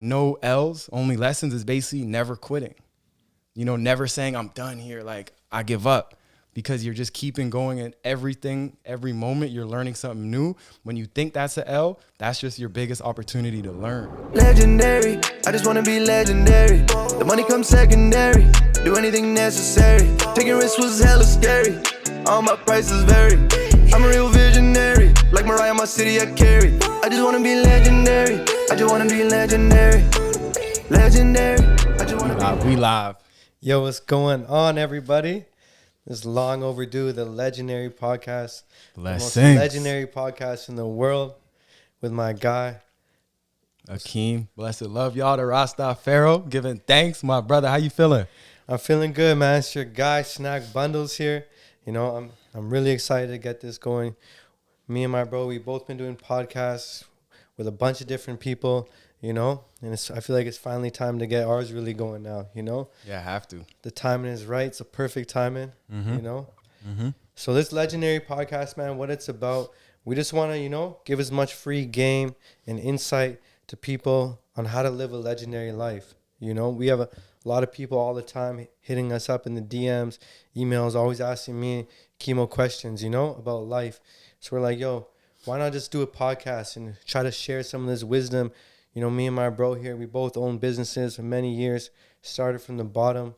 no L's, only lessons is basically never quitting. You know, never saying I'm done here, like I give up, because you're just keeping going and everything, every moment you're learning something new. When you think that's an L, that's just your biggest opportunity to learn. Legendary, I just wanna be legendary. The money comes secondary, do anything necessary. Taking risks was hella scary, all my prices vary. I'm a real visionary, like Mariah, my city I carry. I just wanna be legendary, I just wanna be legendary. Legendary, I just wanna be. We live. Yo, what's going on, everybody? This long overdue, the Legendary Podcast. Blessings. The most legendary podcast in the world with my guy. Akeem, blessed love y'all to Rasta Pharaoh, giving thanks. My brother, how you feeling? I'm feeling good, man. It's your guy, Snack Bundles here. You know, I'm really excited to get this going. Me and my bro, we both been doing podcasts with a bunch of different people, you know, and I feel like it's finally time to get ours really going now, you know? Yeah, I have to. The timing is right. It's a perfect timing, you know? Mm-hmm. So this Legendary Podcast, man, what it's about, we just want to, you know, give as much free game and insight to people on how to live a legendary life. You know, we have a lot of people all the time hitting us up in the DMs, emails, always asking me chemo questions, you know, about life. So we're like, yo, why not just do a podcast and try to share some of this wisdom? You know, me and my bro here, we both own businesses for many years, started from the bottom.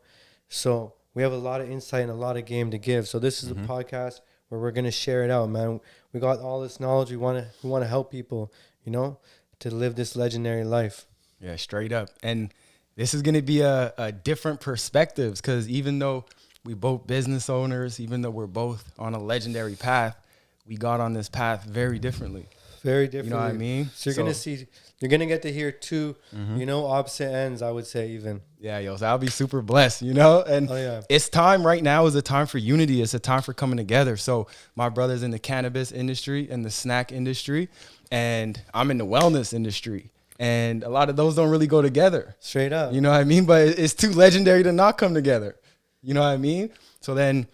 So we have a lot of insight and a lot of game to give. So this is a podcast where we're going to share it out, man. We got all this knowledge. We want to help people, you know, to live this legendary life. Yeah, straight up. And this is going to be a different perspectives, because even though we both business owners, even though we're both on a legendary path, we got on this path very differently. Very different. You know what I mean? So you're going to get to hear two, you know, opposite ends, I would say even. Yeah, yo, so I'll be super blessed, you know? And It's time right now is a time for unity. It's a time for coming together. So my brother's in the cannabis industry and the snack industry, and I'm in the wellness industry. And a lot of those don't really go together. Straight up. You know what I mean? But it's too legendary to not come together. You know what I mean? So then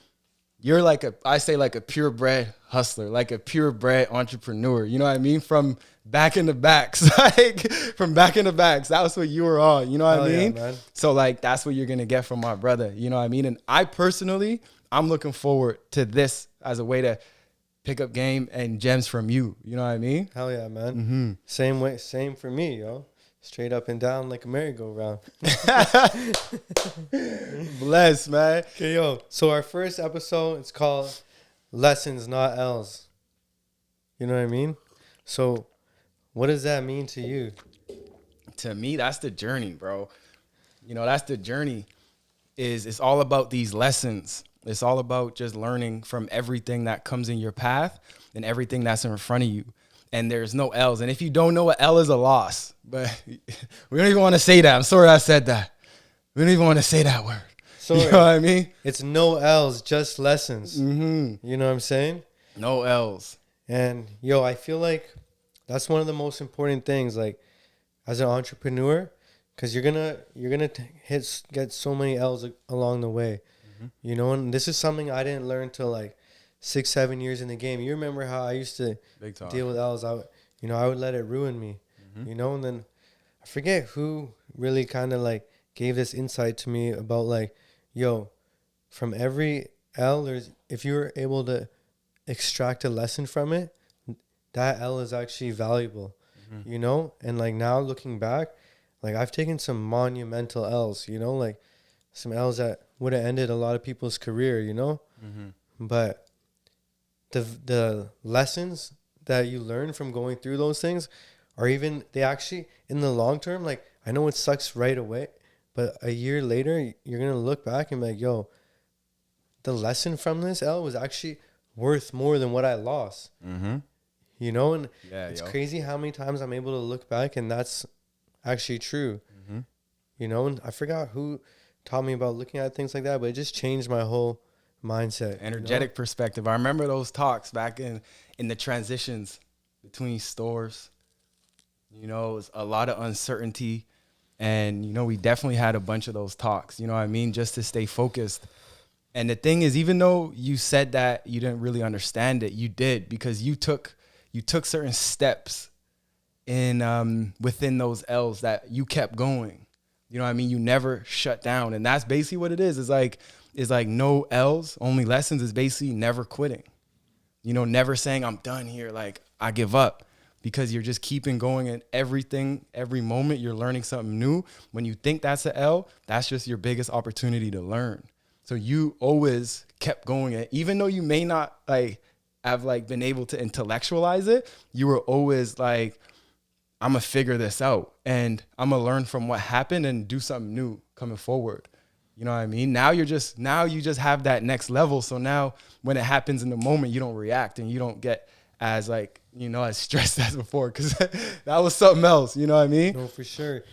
you're like I say like a purebred hustler, like a purebred entrepreneur. You know what I mean? From back in the backs, like from back in the backs. That's what you were on. You know what I mean? Yeah, man. So like that's what you're gonna get from my brother. You know what I mean? And I personally, I'm looking forward to this as a way to pick up game and gems from you. You know what I mean? Hell yeah, man. Same way, same for me, yo. Straight up and down like a merry-go-round. Bless, man. Okay, yo. So our first episode, it's called Lessons, Not L's. You know what I mean? So what does that mean to you? To me, that's the journey, bro. You know, that's the journey. It's all about these lessons. It's all about just learning from everything that comes in your path and everything that's in front of you. And there's no L's. And if you don't know what L is, a loss. But we don't even want to say that. I'm sorry I said that. We don't even want to say that word. Sorry. You know what I mean? It's no L's, just lessons. Mm-hmm. You know what I'm saying? No L's. And, yo, I feel like that's one of the most important things, like, as an entrepreneur, because you're gonna get so many L's along the way. You know, and this is something I didn't learn till like 6-7 years in the game. You remember how I used to deal with L's? I would let it ruin me. You know, and then I forget who really kind of like gave this insight to me about like, yo, from every L, if you're able to extract a lesson from it, that L is actually valuable. You know, and like now looking back, like I've taken some monumental L's. You know, like some L's that would have ended a lot of people's career, you know? But the lessons that you learn from going through those things are even, they actually, in the long term, like, I know it sucks right away, but a year later, you're going to look back and be like, yo, the lesson from this L was actually worth more than what I lost. You know? And it's crazy how many times I'm able to look back and that's actually true. You know? And I forgot who taught me about looking at things like that, but it just changed my whole mindset. Energetic perspective. I remember those talks back in the transitions between stores. You know, it was a lot of uncertainty. And, you know, we definitely had a bunch of those talks, you know what I mean? Just to stay focused. And the thing is, even though you said that you didn't really understand it, you did, because you took certain steps in within those L's that you kept going. You know what I mean? You never shut down. And that's basically what it is. It's like no L's, only lessons. Is basically never quitting. You know, never saying I'm done here, like I give up, because you're just keeping going, and everything, every moment you're learning something new. When you think that's an L, that's just your biggest opportunity to learn. So you always kept going, and even though you may not like have like been able to intellectualize it, you were always like, I'm gonna figure this out and I'm gonna learn from what happened and do something new coming forward. You know what I mean? Now you just have that next level. So now when it happens in the moment, you don't react and you don't get as like, you know, as stressed as before, because that was something else. You know what I mean? No, for sure.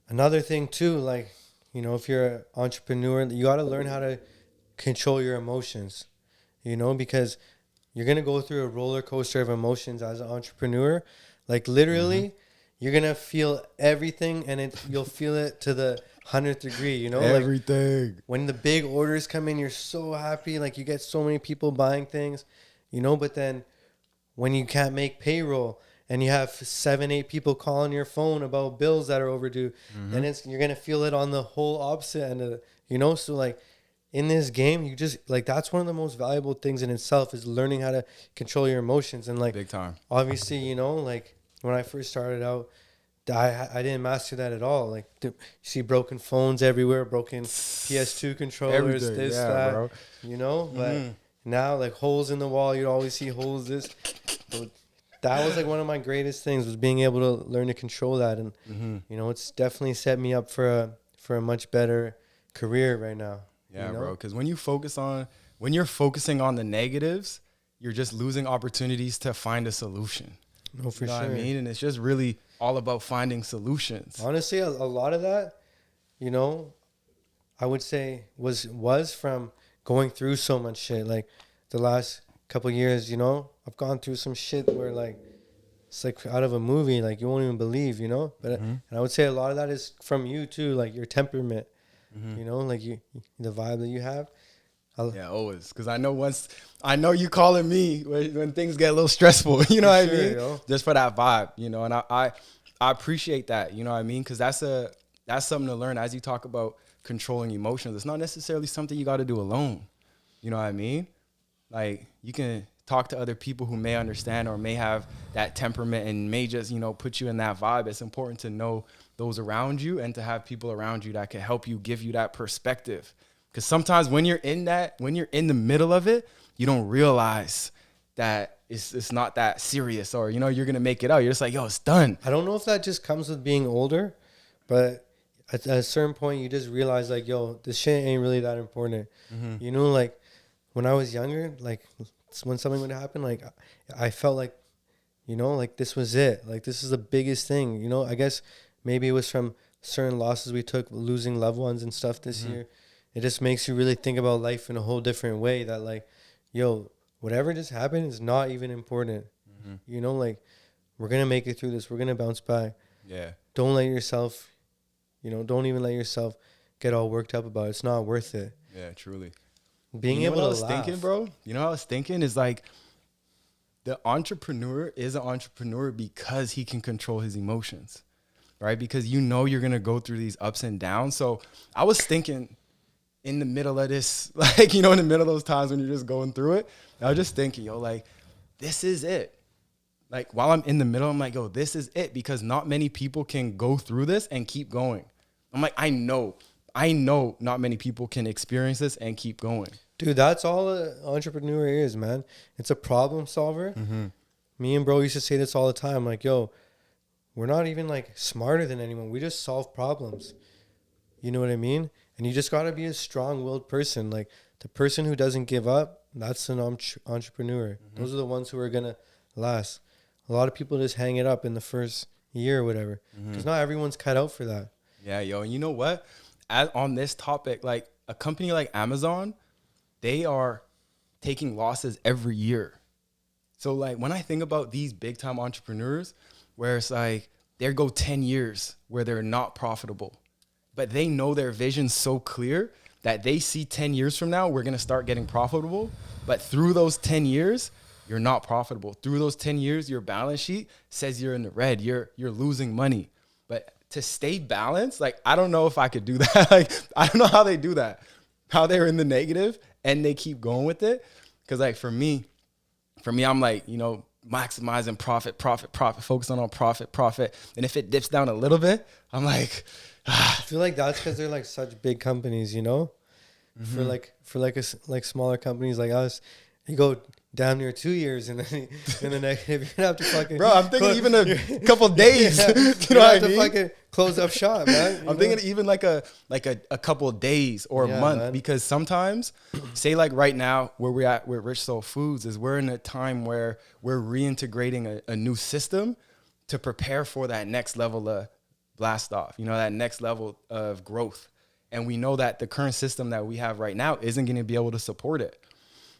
Another thing too, like, you know, if you're an entrepreneur, you gotta learn how to control your emotions, you know, because you're gonna go through a roller coaster of emotions as an entrepreneur. Like literally, you're gonna feel everything, and you'll feel it to the 100th degree. You know, everything. Like when the big orders come in, you're so happy. Like you get so many people buying things, you know. But then when you can't make payroll and you have 7-8 people calling your phone about bills that are overdue, then you're gonna feel it on the whole opposite end of it. You know, so like in this game, you just like, that's one of the most valuable things in itself, is learning how to control your emotions. And like, big time. Obviously, you know, like when I first started out, I didn't master that at all. Like you see broken phones everywhere, broken PS2 controllers, everything. this, Yeah, that, bro. you know, but now like holes in the wall, you'd always see holes. That was like one of my greatest things, was being able to learn to control that. And, you know, it's definitely set me up for a much better career right now. Yeah, you know? bro. Because when you're focusing on the negatives, you're just losing opportunities to find a solution. No, for you know sure. what I mean? And it's just really all about finding solutions. Honestly, a lot of that, you know, I would say was from going through so much shit. Like the last couple of years, you know, I've gone through some shit where like it's like out of a movie, like you won't even believe, you know. But and I would say a lot of that is from you too, like your temperament. You know, like the vibe that you have. Yeah, always. Because I know you calling me when things get a little stressful, you know what I mean? Yo. Just for that vibe, you know, and I appreciate that, you know what I mean? Because that's something to learn as you talk about controlling emotions. It's not necessarily something you got to do alone, you know what I mean? Like, you can talk to other people who may understand or may have that temperament and may just, you know, put you in that vibe. It's important to know those around you and to have people around you that can help you, give you that perspective. Because sometimes when you're in the middle of it, you don't realize that it's not that serious, or, you know, you're going to make it out. You're just like, yo, it's done. I don't know if that just comes with being older, but at a certain point you just realize like, yo, this shit ain't really that important. You know, like when I was younger, like when something would happen, like I felt like, you know, like this was it. Like this is the biggest thing, you know. I guess maybe it was from certain losses we took, losing loved ones and stuff this year. It just makes you really think about life in a whole different way, that like, yo, whatever just happened is not even important. You know, like we're going to make it through this. We're going to bounce back. Yeah. Don't let yourself, you know, don't even let yourself get all worked up about it. It's not worth it. Yeah, truly. Being you know able what to I was laugh. thinking, bro? You know what I was thinking is like, the entrepreneur is an entrepreneur because he can control his emotions, right? Because you know you're going to go through these ups and downs. So I was thinking in the middle of this, like, you know, in the middle of those times when you're just going through it, I was just thinking, yo, like, this is it. Like, while I'm in the middle, I'm like, yo, this is it, because not many people can go through this and keep going. I'm like, I know not many people can experience this and keep going. Dude, that's all an entrepreneur is, man. It's a problem solver. Me and bro used to say this all the time. Like, yo, we're not even like smarter than anyone. We just solve problems. You know what I mean? And you just got to be a strong-willed person. Like the person who doesn't give up, that's an entrepreneur. Those are the ones who are going to last. A lot of people just hang it up in the first year or whatever, because not everyone's cut out for that. Yeah, yo, and you know what? On this topic, like a company like Amazon, they are taking losses every year. So like when I think about these big time entrepreneurs, where it's like they go 10 years where they're not profitable, but they know their vision's so clear that they see 10 years from now, we're going to start getting profitable. But through those 10 years, you're not profitable. Through those 10 years, your balance sheet says you're in the red. You're losing money. But to stay balanced, like, I don't know if I could do that. Like, I don't know how they do that, how they're in the negative and they keep going with it. Because, like, for me, I'm like, you know, maximizing profit, focusing on profit. And if it dips down a little bit, I'm like, I feel like that's because they're like such big companies, you know. For smaller companies like us, you go damn near 2 years and then in the negative, you're gonna have to fucking. Bro, I'm thinking even a couple days. Yeah, you know what I mean? Fucking close up shop, man. I'm thinking even like a couple of days or a month, man. Because sometimes, say like right now where we're at with Rich Soul Foods is we're in a time where we're reintegrating a new system to prepare for that next level of blast off, you know, that next level of growth. And we know that the current system that we have right now isn't going to be able to support it.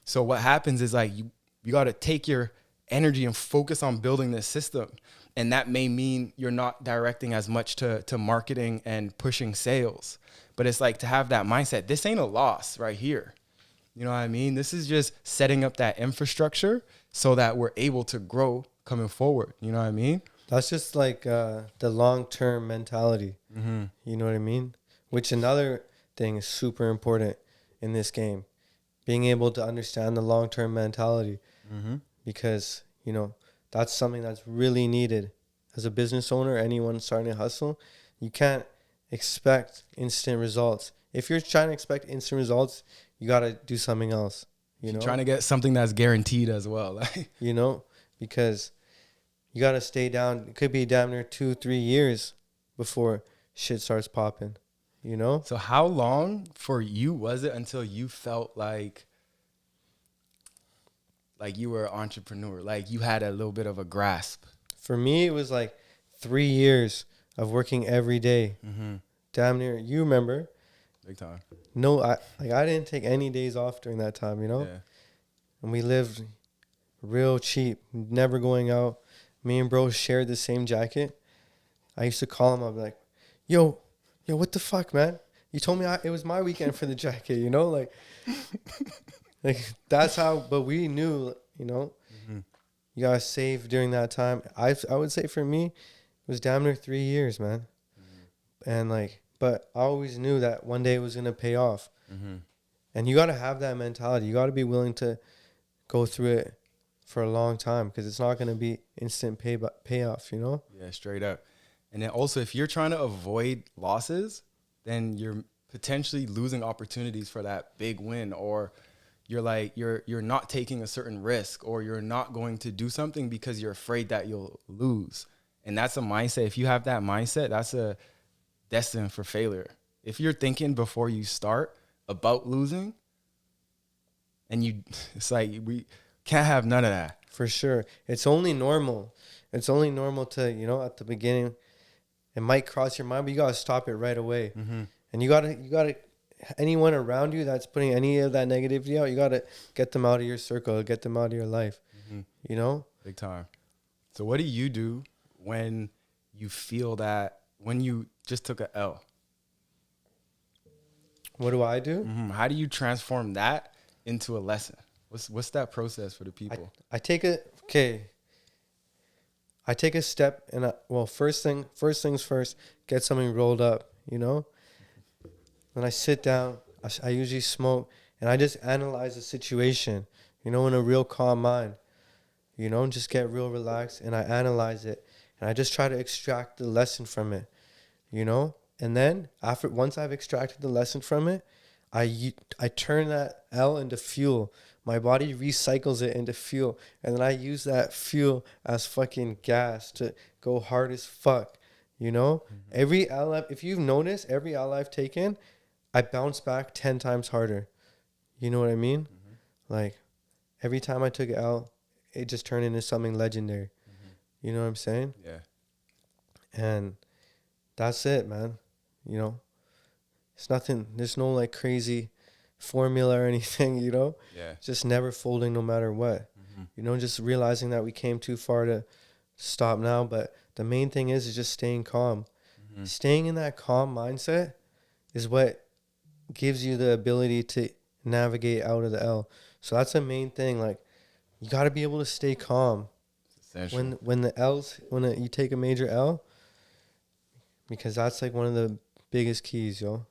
So what happens is like you got to take your energy and focus on building this system. And that may mean you're not directing as much to marketing and pushing sales. But it's like to have that mindset, this ain't a loss right here. You know what I mean? This is just setting up that infrastructure so that we're able to grow coming forward. You know what I mean? That's just like the long-term mentality. Mm-hmm. You know what I mean? Which another thing is super important in this game. Being able to understand the long-term mentality. Mm-hmm. Because, you know, that's something that's really needed. As a business owner, anyone starting to hustle, you can't expect instant results. If you're trying to expect instant results, you got to do something else. You know? Trying to get something that's guaranteed as well. You know, because you got to stay down. It could be damn near 2-3 years before shit starts popping, you know? So how long for you was it until you felt like you were an entrepreneur, like you had a little bit of a grasp? For me, it was like 3 years of working every day. Mm-hmm. Damn near, you remember? Big time. No, I didn't take any days off during that time, you know? Yeah. And we lived real cheap, never going out. Me and bro shared the same jacket. I used to call him up like, yo, what the fuck, man? You told me it was my weekend for the jacket, you know? Like that's how, but we knew, you know, mm-hmm. You got to save during that time. I would say for me, it was damn near 3 years, man. Mm-hmm. And like, but I always knew that one day it was going to pay off. Mm-hmm. And you got to have that mentality. You got to be willing to go through it for a long time because it's not going to be instant payoff, you know? Yeah, straight up. And then also, if you're trying to avoid losses, then you're potentially losing opportunities for that big win, or you're not taking a certain risk, or you're not going to do something because you're afraid that you'll lose. And that's a mindset. If you have that mindset, that's a destined for failure. If you're thinking before you start about losing, and it's like we can't have none of that. For sure. It's only normal. It's only normal to, you know, at the beginning, it might cross your mind, but you got to stop it right away. Mm-hmm. And you got to, anyone around you that's putting any of that negativity out, you got to get them out of your circle, get them out of your life, mm-hmm. You know? Big time. So what do you do when you feel that, when you just took a L? What do I do? Mm-hmm. How do you transform that into a lesson? What's that process for the people? I take a step and first things first, get something rolled up, you know? Then I sit down, I usually smoke, and I just analyze the situation, you know, in a real calm mind, you know, and just get real relaxed, and I analyze it, and I just try to extract the lesson from it, you know? And then once I've extracted the lesson from it, I turn that L into fuel. My body recycles it into fuel. And then I use that fuel as fucking gas to go hard as fuck. You know? Mm-hmm. Every L, if you've noticed, every L I've taken, I bounce back 10 times harder. You know what I mean? Mm-hmm. Like, every time I took an L, it just turned into something legendary. Mm-hmm. You know what I'm saying? Yeah. And that's it, man. You know? It's nothing. There's no, like, crazy formula or anything, you know? Yeah. Just never folding no matter what. Mm-hmm. You know, just realizing that we came too far to stop now. But the main thing is just staying calm. Mm-hmm. Staying in that calm mindset is what gives you the ability to navigate out of the L. So that's the main thing. Like, you got to be able to stay calm when you take a major L, because that's like one of the biggest keys, yo.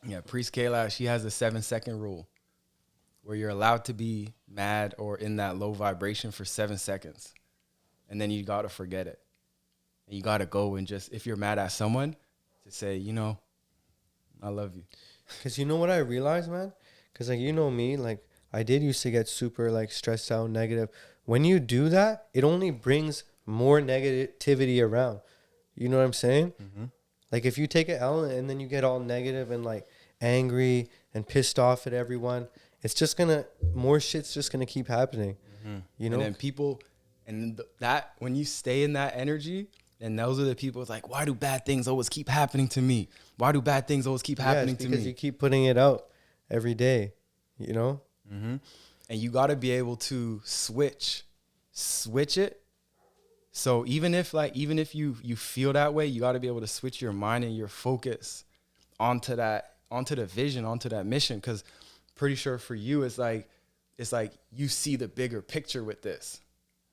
Yeah, Priest Kayla, she has a 7-second rule where you're allowed to be mad or in that low vibration for 7 seconds. And then you got to forget it. And you got to go and just, if you're mad at someone, to say, you know, I love you. Because you know what I realized, man? Because, like, you know me, like, I did used to get super, like, stressed out, negative. When you do that, it only brings more negativity around. You know what I'm saying? Mm-hmm. Like, if you take an L and then you get all negative and, like, angry and pissed off at everyone, it's just going to, more shit's just going to keep happening. Mm-hmm. You know? And then people, that, when you stay in that energy, and those are the people it's like, why do bad things always keep happening to me? Why do bad things always keep happening to me? Because you keep putting it out every day, you know? Mm-hmm. And you got to be able to switch it. So even if you feel that way, you got to be able to switch your mind and your focus onto the vision, onto that mission. Because pretty sure for you, it's like you see the bigger picture with this,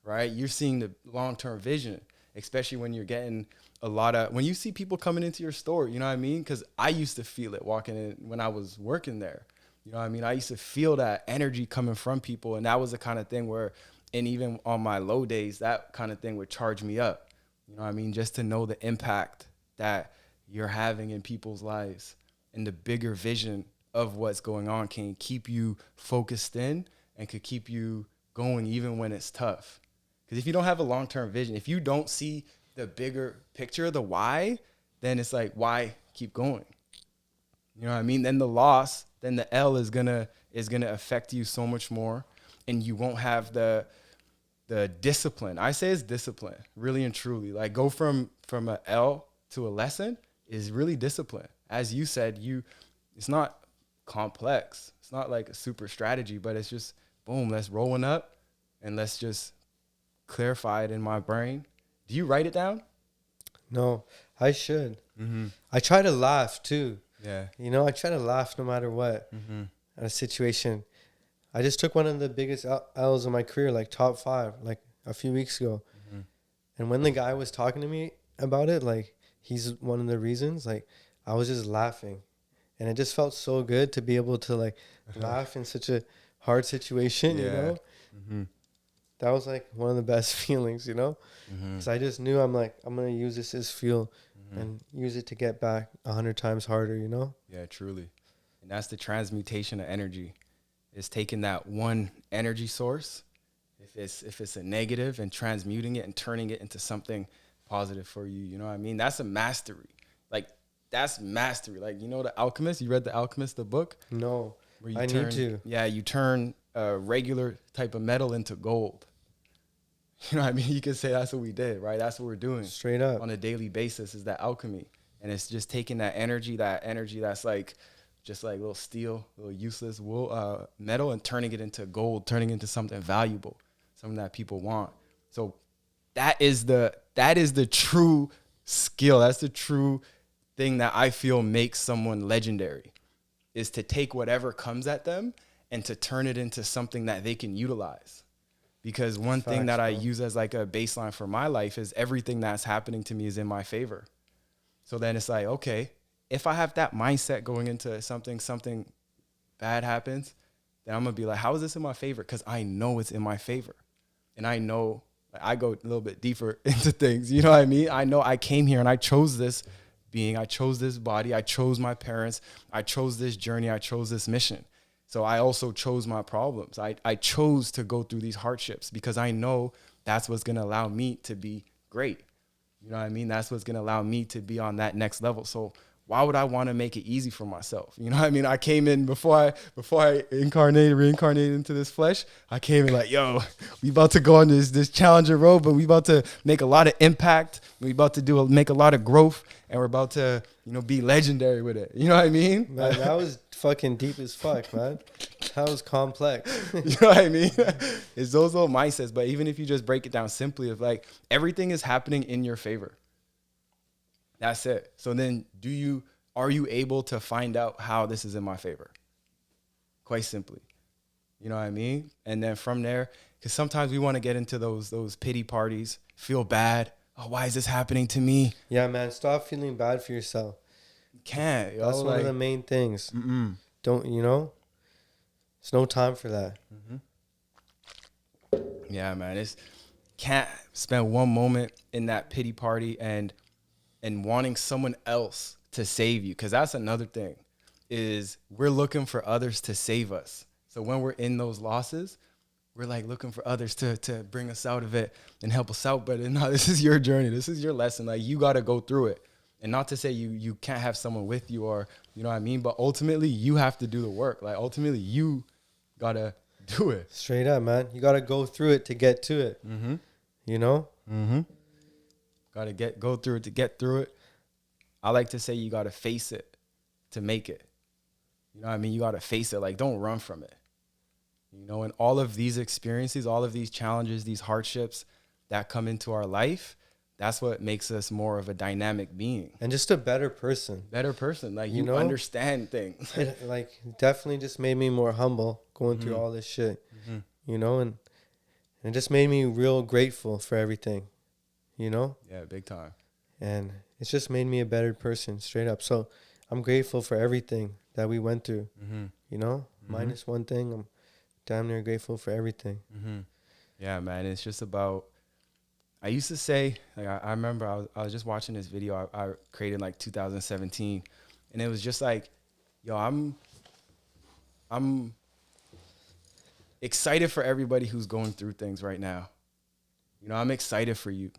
right? You're seeing the long-term vision, especially when you're getting when you see people coming into your store, you know what I mean? Because I used to feel it walking in when I was working there. You know what I mean? I used to feel that energy coming from people. And that was the kind of thing where, and even on my low days, that kind of thing would charge me up. You know what I mean? Just to know the impact that you're having in people's lives and the bigger vision of what's going on can keep you focused in and could keep you going even when it's tough. Because if you don't have a long-term vision, if you don't see the bigger picture, the why, then it's like, why keep going? You know what I mean? Then the loss, then the L is gonna affect you so much more, and you won't have the discipline. I say it's discipline, really and truly. Like, go from an L to a lesson is really discipline. As you said, it's not complex. It's not like a super strategy, but it's just boom, let's rolling up and let's just clarify it in my brain. Do you write it down? No, I should. Mm-hmm. I try to laugh too. Yeah. You know, I try to laugh no matter what at a situation. I just took one of the biggest L's of my career, like top 5, like a few weeks ago. Mm-hmm. And when the guy was talking to me about it, like, he's one of the reasons, like, I was just laughing. And it just felt so good to be able to, like, laugh in such a hard situation, you know? Mm-hmm. That was, like, one of the best feelings, you know? Because I just knew I'm going to use this as fuel and use it to get back 100 times harder, you know? Yeah, truly. And that's the transmutation of energy. It's taking that one energy source, if it's a negative, and transmuting it and turning it into something positive for you. You know what I mean? That's a mastery. Like, that's mastery. Like, you know The Alchemist? You read The Alchemist, the book? No, I need to. Yeah, you turn a regular type of metal into gold. You know what I mean? You could say that's what we did, right? That's what we're doing. Straight up. On a daily basis is that alchemy. And it's just taking that energy that's like, just like little steel, little useless metal, and turning it into gold, turning it into something valuable, something that people want. So that is the true skill. That's the true thing that I feel makes someone legendary, is to take whatever comes at them and to turn it into something that they can utilize. Because one thing that I use as like a baseline for my life is everything that's happening to me is in my favor. So then it's like, okay, if I have that mindset going into something bad happens, then I'm going to be like, how is this in my favor? Because I know it's in my favor. And I know, like, I go a little bit deeper into things. You know what I mean? I know I came here and I chose this being, I chose this body, I chose my parents, I chose this journey, I chose this mission. So I also chose my problems. I chose to go through these hardships because I know that's what's going to allow me to be great. You know what I mean? That's what's going to allow me to be on that next level. So why would I want to make it easy for myself? You know what I mean? I came in before I reincarnated into this flesh. I came in like, yo, we about to go on this challenger road, but we about to make a lot of impact. We about to make a lot of growth, and we're about to, be legendary with it. You know what I mean? Man, that was fucking deep as fuck, man. That was complex. You know what I mean? It's those little mindsets. But even if you just break it down simply, of like, everything is happening in your favor. That's it. So then are you able to find out how this is in my favor? Quite simply. You know what I mean? And then from there, because sometimes we want to get into those pity parties, feel bad. Oh, why is this happening to me? Yeah, man. Stop feeling bad for yourself. You can't. That's one of the main things. Don't, there's no time for that. Yeah, man. It's can't spend one moment in that pity party and wanting someone else to save you. Because that's another thing, is we're looking for others to save us. So when we're in those losses, we're like looking for others to bring us out of it and help us out. But no, this is your journey. This is your lesson. Like, you got to go through it. And not to say you can't have someone with you, or, you know what I mean? But ultimately, you have to do the work. Like, ultimately, you got to do it. Straight up, man. You got to go through it to get to it. You know? Got to go through it to get through it. I like to say you got to face it to make it. You know what I mean? You got to face it. Like, don't run from it. You know, and all of these experiences, all of these challenges, these hardships that come into our life, that's what makes us more of a dynamic being. And just a better person. Like, you understand things. It, like, definitely just made me more humble going through all this shit. You know, and it just made me real grateful for everything. You know? Yeah, big time. And it's just made me a better person, straight up. So I'm grateful for everything that we went through. You know? Minus one thing, I'm damn near grateful for everything. Yeah, man. It's just about, I used to say, like, I remember I was just watching this video I created in like 2017, and it was just like, yo, I'm excited for everybody who's going through things right now. You know, I'm excited for you.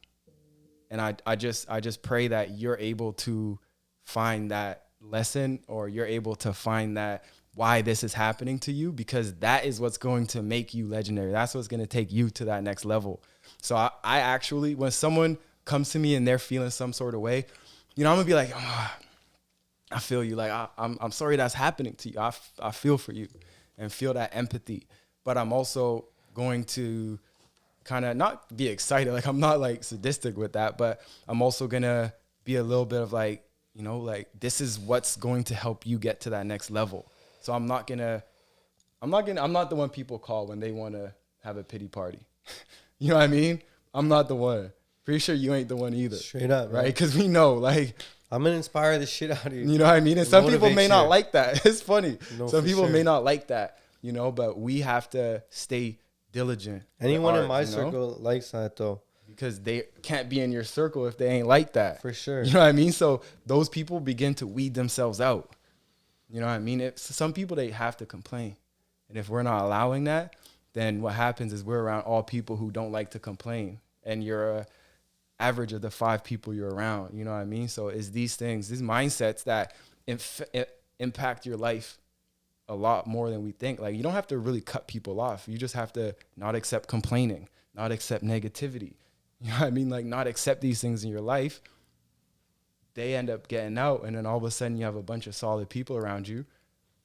And I just pray that you're able to find that lesson, or you're able to find that why this is happening to you, because that is what's going to make you legendary. That's what's going to take you to that next level. So I actually, when someone comes to me and they're feeling some sort of way, you know, I'm gonna be like, oh, I feel you. Like, I'm sorry that's happening to you. I feel for you and feel that empathy. But I'm also going to kind of not be excited. Like, I'm not like sadistic with that, but I'm also gonna be a little bit of like, you know, like, this is what's going to help you get to that next level. So I'm not the one people call when they want to have a pity party. You know what I mean? I'm not the one. Pretty sure you ain't the one either. Straight up, right? Because we know, like, I'm going to inspire the shit out of you. You know what I mean? And some people may not like that. It's funny. No, some people sure. may not like that, you know, but we have to stay diligent. Anyone in my circle likes that, though. Because they can't be in your circle if they ain't like that. For sure. You know what I mean? So those people begin to weed themselves out. You know what I mean? Some people, they have to complain. And if we're not allowing that, then what happens is we're around all people who don't like to complain. And you're a average of the 5 people you're around. You know what I mean? So it's these things, these mindsets that impact your life a lot more than we think. Like, you don't have to really cut people off. You just have to not accept complaining, not accept negativity. You know what I mean? Like, not accept these things in your life. They end up getting out, and then all of a sudden you have a bunch of solid people around you,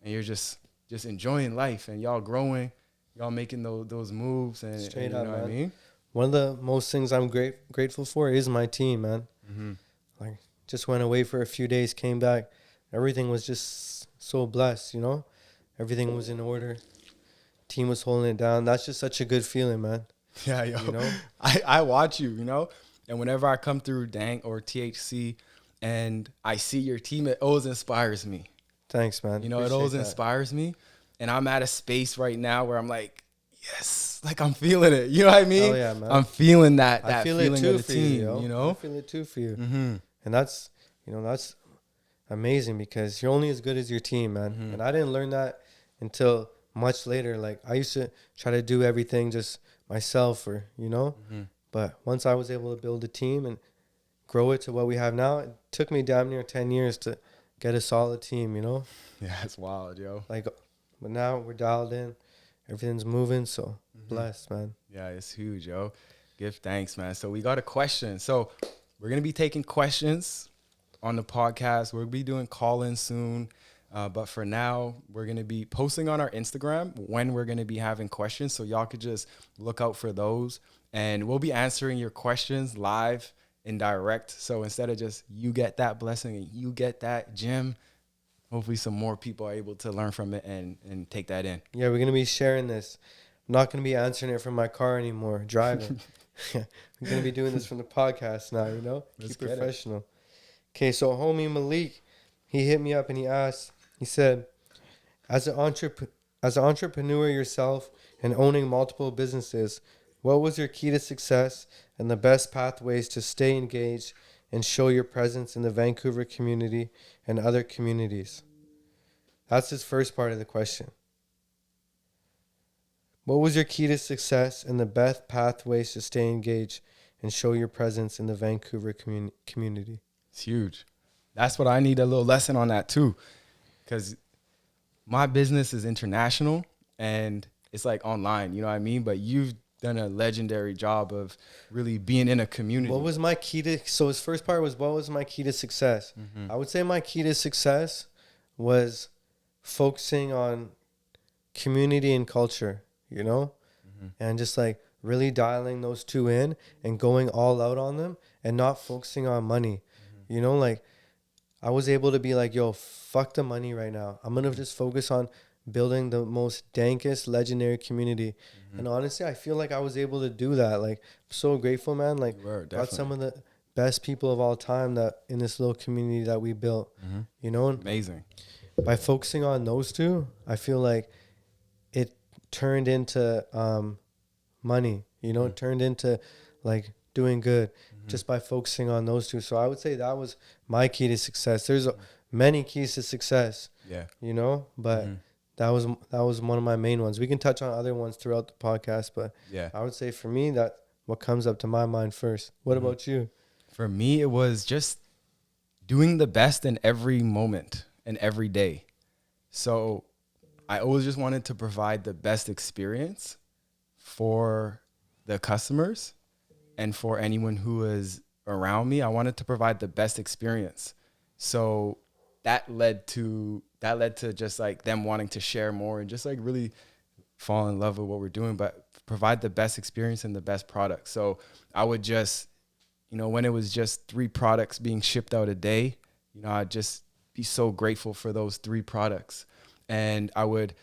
and you're just enjoying life, and y'all growing, y'all making those moves, and Straight you up, know man. what I mean? One of the most things I'm grateful for is my team, man. Like, just went away for a few days, came back, everything was just so blessed, you know? Everything was in order. Team was holding it down. That's just such a good feeling, man. Yeah, yo. You know? I watch you, you know? And whenever I come through Dank or THC and I see your team, it always inspires me. Thanks, man. You know, it always inspires me. And I'm at a space right now where I'm like, yes, like, I'm feeling it. You know what I mean? Oh, yeah, man. I'm feeling that I feel feeling it too of the for team, you, yo. you know? I feel it too for you. And that's, you know, that's amazing, because you're only as good as your team, man. And I didn't learn that until much later. Like, I used to try to do everything just myself, or, you know, but once I was able to build a team and grow it to what we have now, it took me damn near 10 years to get a solid team, you know? Yeah, it's wild, yo. Like, but now we're dialed in, everything's moving, so blessed, man. Yeah, it's huge, yo. Give thanks, man. So we got a question. So we're going to be taking questions on the podcast. We'll be doing call-in soon. But for now, we're going to be posting on our Instagram when we're going to be having questions. So y'all could just look out for those. And we'll be answering your questions live and direct. So instead of just you get that blessing and you get that gem, hopefully some more people are able to learn from it and take that in. Yeah, we're going to be sharing this. I'm not going to be answering it from my car anymore, driving. I'm going to be doing this from the podcast now, you know? Let's Keep get it. professional. Okay, so homie Malik, he hit me up and he asked, he said, as an entrepreneur yourself and owning multiple businesses, what was your key to success and the best pathways to stay engaged and show your presence in the Vancouver community and other communities? That's his first part of the question. What was your key to success and the best pathways to stay engaged and show your presence in the Vancouver community? It's huge. That's what I need a little lesson on that too, because my business is international and it's like online, you know what I mean? But you've done a legendary job of really being in a community. What was my key to, so his first part was, what was my key to success? I would say my key to success was focusing on community and culture, you know, and just like really dialing those two in and going all out on them and not focusing on money, you know, like I was able to be like, yo, fuck the money right now. I'm going to just focus on building the most dankest legendary community. And honestly, I feel like I was able to do that. Like, I'm so grateful, man. Like, got some of the best people of all time that in this little community that we built, you know? Amazing. By focusing on those two, I feel like it turned into money, you know, it turned into like doing good just by focusing on those two. So I would say that was my key to success. There's many keys to success, you know, but that was one of my main ones. We can touch on other ones throughout the podcast, but I would say for me, that what comes up to my mind first. What about you? For me, it was just doing the best in every moment and every day. So I always just wanted to provide the best experience for the customers and for anyone who is around me. I wanted to provide the best experience. So that led to just like them wanting to share more and just like really fall in love with what we're doing, but provide the best experience and the best product. So I would just, you know, when it was just 3 products being shipped out a day, you know, I'd just be so grateful for those 3 products. And I would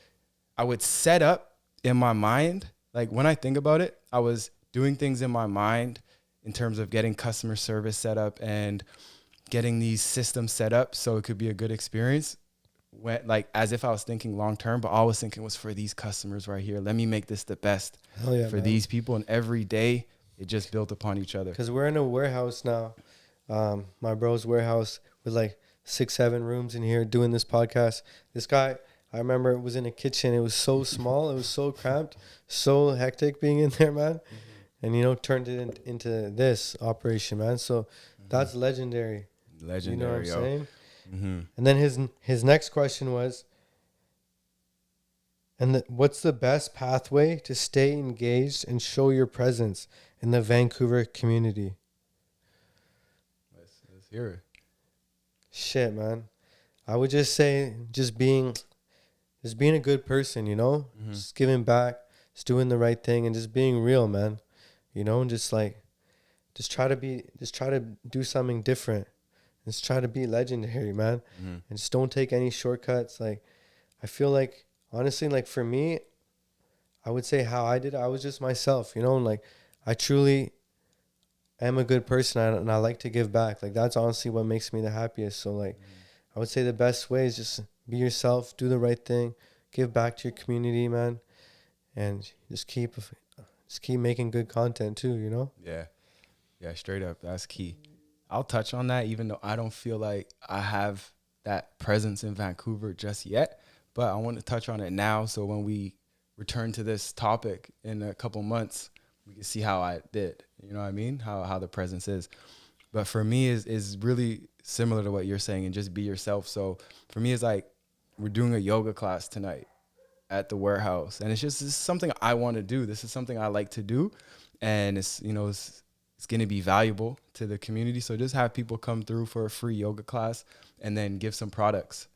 set up in my mind, like when I think about it, I was doing things in my mind in terms of getting customer service set up and getting these systems set up so it could be a good experience. Like as if I was thinking long term, but all I was thinking was for these customers right here. Let me make this the best for these people. And every day it just built upon each other. Because we're in a warehouse now, my bro's warehouse with like 6-7 rooms in here doing this podcast. This guy, I remember it was in a kitchen. It was so small. It was so cramped, so hectic being in there, man. And, you know, turned it into this operation, man. So that's legendary. Legendary, you know what I'm saying? Mm-hmm. And then his next question was, what's the best pathway to stay engaged and show your presence in the Vancouver community? Let's hear it. Shit, man. I would just say just being a good person, you know? Just giving back, just doing the right thing and just being real, man. You know, and just try to do something different. Just try to be legendary, man. And just don't take any shortcuts. Like, I feel like, honestly, like for me, I would say how I did it, I was just myself, you know, and like I truly am a good person and I like to give back. Like that's honestly what makes me the happiest. So like, I would say the best way is just be yourself, do the right thing, give back to your community, man. And just keep making good content too, you know? Yeah, straight up. That's key. I'll touch on that even though I don't feel like I have that presence in Vancouver just yet, but I want to touch on it now so when we return to this topic in a couple months, we can see how I did, you know what I mean? How the presence is. But for me is really similar to what you're saying and just be yourself. So for me, it's like we're doing a yoga class tonight at the warehouse and it's something I want to do. This is something I like to do and it's, you know, it's going to be valuable to the community. So just have people come through for a free yoga class and then give some products.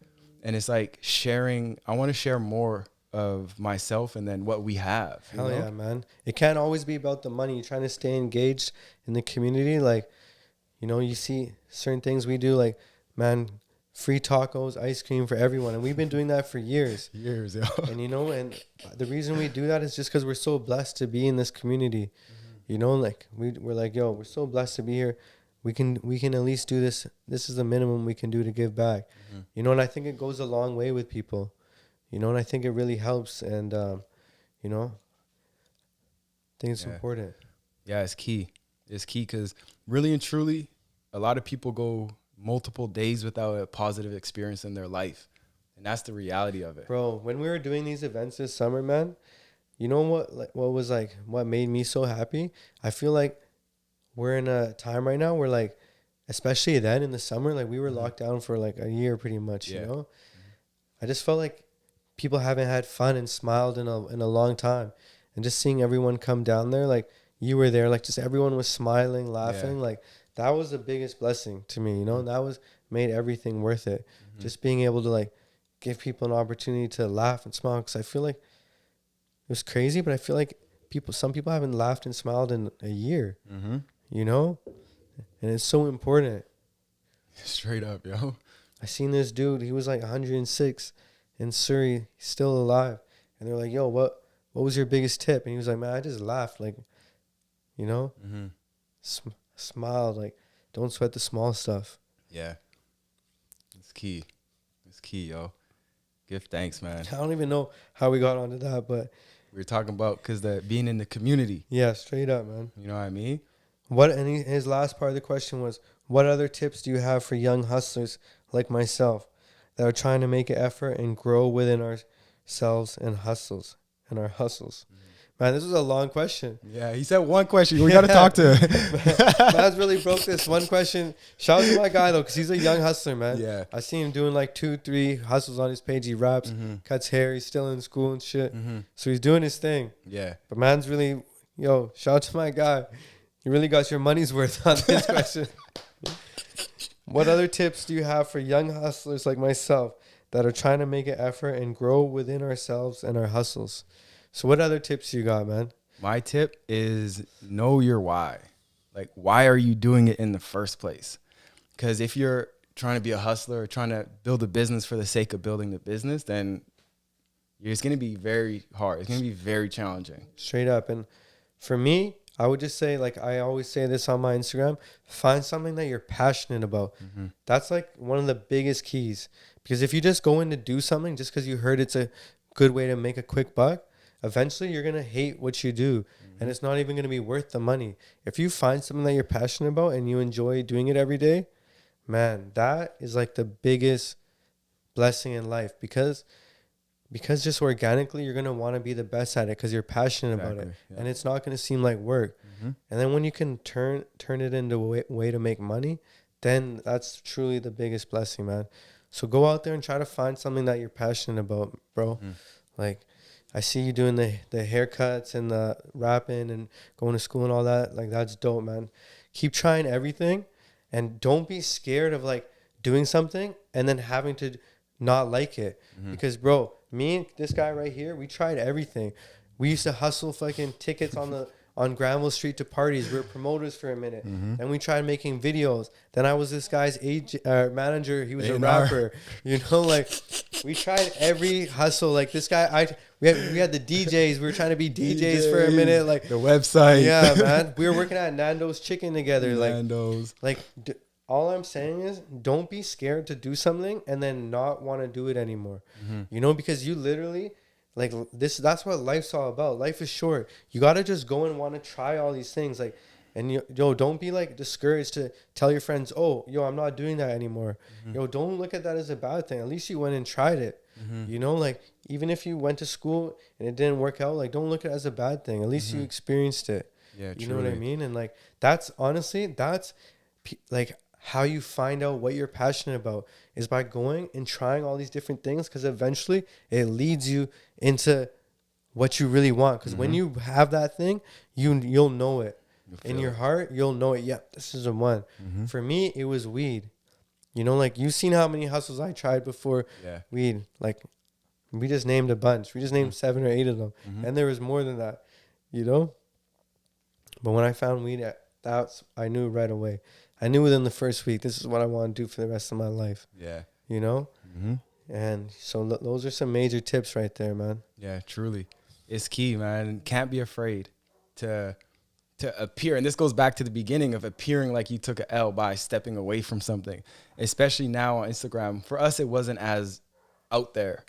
And it's like sharing. I want to share more of myself and then what we have. Hell yeah, man. It can't always be about the money. You're trying to stay engaged in the community. Like, you know, you see certain things we do, like, man, free tacos, ice cream for everyone. And we've been doing that for years. Years, yo. And, you know, and the reason we do that is just because we're so blessed to be in this community. You know, like we're like, yo, we're so blessed to be here. We can at least do this. This is the minimum we can do to give back. You know, and I think it goes a long way with people. You know, and I think it really helps. And, you know, I think it's important. Yeah, it's key. It's key because really and truly, a lot of people go multiple days without a positive experience in their life. And that's the reality of it. Bro, when we were doing these events this summer, man, you know what made me so happy? I feel like we're in a time right now where, like, especially then in the summer, like, we were locked down for like a year pretty much, you know? I just felt like people haven't had fun and smiled in a long time. And just seeing everyone come down there, like, you were there, like, just everyone was smiling, laughing, like, that was the biggest blessing to me, you know? And that made everything worth it. Just being able to, like, give people an opportunity to laugh and smile, because I feel like it was crazy, but I feel like some people haven't laughed and smiled in a year, you know? And it's so important. Straight up, yo. I seen this dude, he was like 106 in Surrey, still alive. And they're like, yo, what was your biggest tip? And he was like, man, I just laughed, like, you know? Smiled, like, don't sweat the small stuff. Yeah. It's key. It's key, yo. Give thanks, man. I don't even know how we got onto that, but We were talking about because being in the community. yeah, straight up, man. You know what I mean? His last part of the question was, what other tips do you have for young hustlers like myself that are trying to make an effort and grow within ourselves and our hustles? Man, this was a long question. Yeah, he said one question. We got to talk to him. Maz really broke this one question. Shout out to my guy, though, because he's a young hustler, man. Yeah. I see him doing like 2-3 hustles on his page. He raps, cuts hair. He's still in school and shit. So he's doing his thing. Yeah. But man's really, shout out to my guy. You really got your money's worth on this question. What other tips do you have for young hustlers like myself that are trying to make an effort and grow within ourselves and our hustles? So what other tips you got, man? My tip is know your why. Like, why are you doing it in the first place? Because if you're trying to be a hustler or trying to build a business for the sake of building the business, then it's going to be very hard. It's going to be very challenging. Straight up. And for me, I would just say, like I always say this on my Instagram, find something that you're passionate about. That's like one of the biggest keys. Because if you just go in to do something just because you heard it's a good way to make a quick buck, eventually you're going to hate what you do. And it's not even going to be worth the money. If you find something that you're passionate about and you enjoy doing it every day, man, that is like the biggest blessing in life. Because just organically, you're going to want to be the best at it because you're passionate about it. Yeah. And it's not going to seem like work. And then when you can turn it into a way to make money, then that's truly the biggest blessing, man. So go out there and try to find something that you're passionate about, bro. Like, I see you doing the haircuts and the rapping and going to school and all that. Like, that's dope, man. Keep trying everything and don't be scared of, like, doing something and then having to not like it. Because, bro, me and this guy right here, we tried everything. We used to hustle fucking tickets on Granville Street to parties. We were promoters for a minute. Then we tried making videos. Then I was this guy's manager. He was a rapper. You know, like, we tried every hustle. Like, this guy, we had the DJs. We were trying to be DJs for a minute. Like, the website. Yeah, man. We were working at Nando's Chicken together. Nando's. All I'm saying is, don't be scared to do something and then not want to do it anymore. You know, because you literally, like, that's what life's all about. Life is short. You got to just go and want to try all these things. Like, and don't be like discouraged to tell your friends, oh, I'm not doing that anymore. Don't look at that as a bad thing. At least you went and tried it. You know, like, even if you went to school and it didn't work out, like, don't look at it as a bad thing. At least you experienced it. Yeah, you know what I mean? And like, that's like how you find out what you're passionate about is by going and trying all these different things, because eventually it leads you into what you really want. Because when you have that thing, you'll know it. In your heart, you'll know it. Yep, this is the one. For me, it was weed. You know, like, you've seen how many hustles I tried before weed. Like, we just named a bunch. We just named 7 or 8 of them. And there was more than that, you know? But when I found weed, I knew right away. I knew within the first week, this is what I want to do for the rest of my life. Yeah. you know? Mm-hmm. And so those are some major tips right there, man. Yeah, truly. It's key, man. Can't be afraid to appear. And this goes back to the beginning of appearing like you took an L by stepping away from something, especially now on Instagram. For us, it wasn't as out there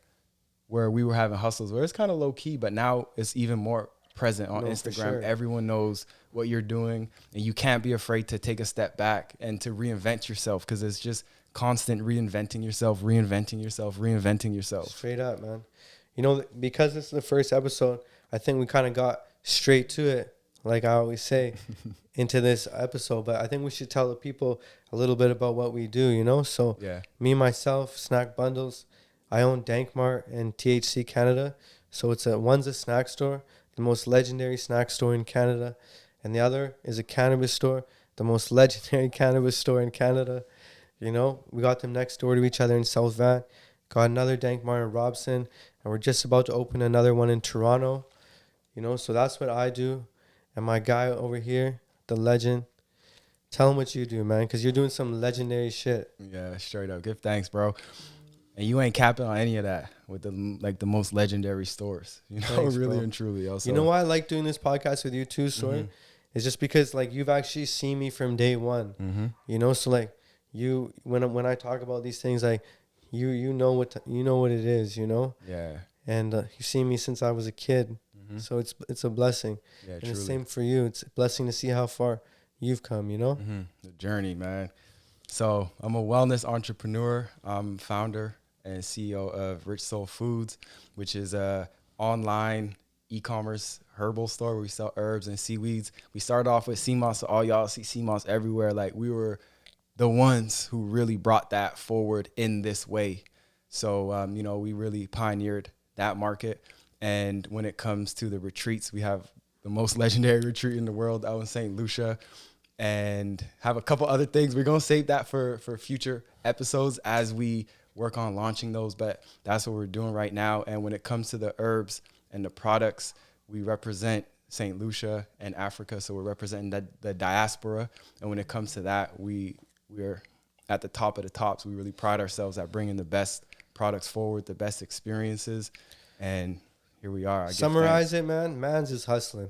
where we were having hustles where it's kind of low key, but now it's even more present on Instagram. Sure. Everyone knows what you're doing, and you can't be afraid to take a step back and to reinvent yourself, because it's just constant reinventing yourself. Straight up, man. You know, because this is the first episode, I think we kind of got straight to it, like I always say, into this episode. But I think we should tell the people a little bit about what we do, you know? So me, myself, Snack Bundles. I own Dankmart and THC Canada. So one's a snack store, the most legendary snack store in Canada. And the other is a cannabis store, the most legendary cannabis store in Canada. You know, we got them next door to each other in South Van. Got another Dankmart in Robson, and we're just about to open another one in Toronto. You know, so that's what I do. And my guy over here, the legend, tell him what you do, man, because you're doing some legendary shit. Yeah, straight up. Give thanks, bro. And you ain't capping on any of that with the most legendary stores. You know, Thanks, really bro. And truly. Also, you know why I like doing this podcast with you too, Soren? Mm-hmm. It's just because like you've actually seen me from day one. Mm-hmm. You know, so like you when I talk about these things, like you know what it is, you know. Yeah. And you've seen me since I was a kid, so it's a blessing. Yeah, and truly. the same for you. It's a blessing to see how far you've come. You know, the journey, man. So I'm a wellness entrepreneur. I'm founder and CEO of Rich Soul Foods, which is a online e-commerce herbal store where we sell herbs and seaweeds. We started off with sea moss, so all y'all see sea moss everywhere. Like, we were the ones who really brought that forward in this way. So, you know, we really pioneered that market. And when it comes to the retreats, we have the most legendary retreat in the world out in St. Lucia, and have a couple other things. We're going to save that for future episodes as we work on launching those, but that's what we're doing right now. And when it comes to the herbs and the products, we represent St. Lucia and Africa. So we're representing the diaspora. And when it comes to that, we're at the top of the tops. We really pride ourselves at bringing the best products forward, the best experiences. And here we are. Summarize it, man. Man's just hustling.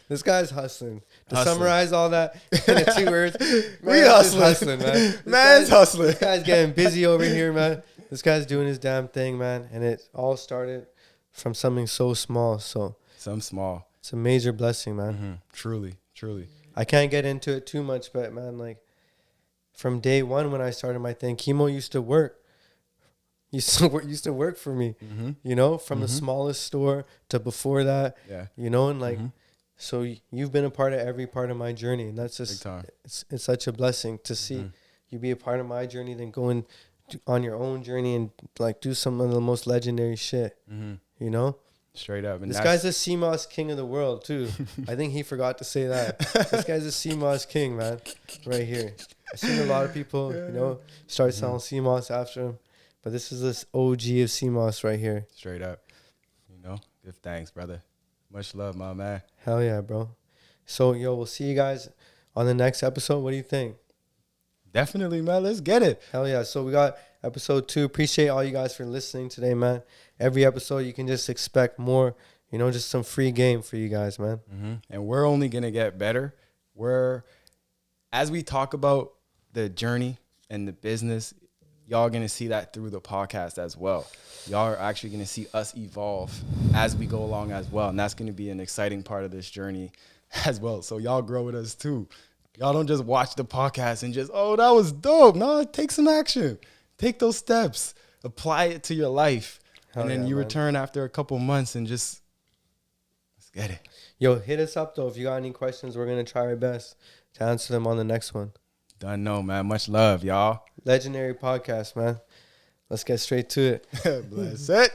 This guy's hustling. To Hustling. summarize all that in 2 words, We hustling. man. Man's hustling. This guy's getting busy over here, man. This guy's doing his damn thing, man. And it all started from something so small. So Some small. it's a major blessing, man. Truly, truly. I can't get into it too much, but man, like from day one when I started my thing, chemo used to work. Used to work for me, you know, from the smallest store to before that, you know, and like, so you've been a part of every part of my journey, and that's just, it's such a blessing to see you be a part of my journey, then go on your own journey and like do some of the most legendary shit, you know. Straight up. And this guy's a CMOS king of the world too. I think he forgot to say that. This guy's a CMOS king, man, right here. I've seen a lot of people, you know, start selling CMOS after him. But this is this OG of CMOS right here. Straight up. You know, give thanks, brother. Much love, my man. Hell yeah, bro. So, yo, we'll see you guys on the next episode. What do you think? Definitely, man. Let's get it. Hell yeah. So we got episode 2. Appreciate all you guys for listening today, man. Every episode, you can just expect more, you know, just some free game for you guys, man. And we're only going to get better. As we talk about the journey and the business, y'all are going to see that through the podcast as well. Y'all are actually going to see us evolve as we go along as well. And that's going to be an exciting part of this journey as well. So y'all grow with us too. Y'all don't just watch the podcast and just, oh, that was dope. No, take some action. Take those steps. Apply it to your life. Hell and then yeah, you man. return after a couple months and just, let's get it. Yo, hit us up, though. If you got any questions, we're going to try our best to answer them on the next one. Done know, man. Much love, y'all. Legendary podcast, man. Let's get straight to it. Bless it.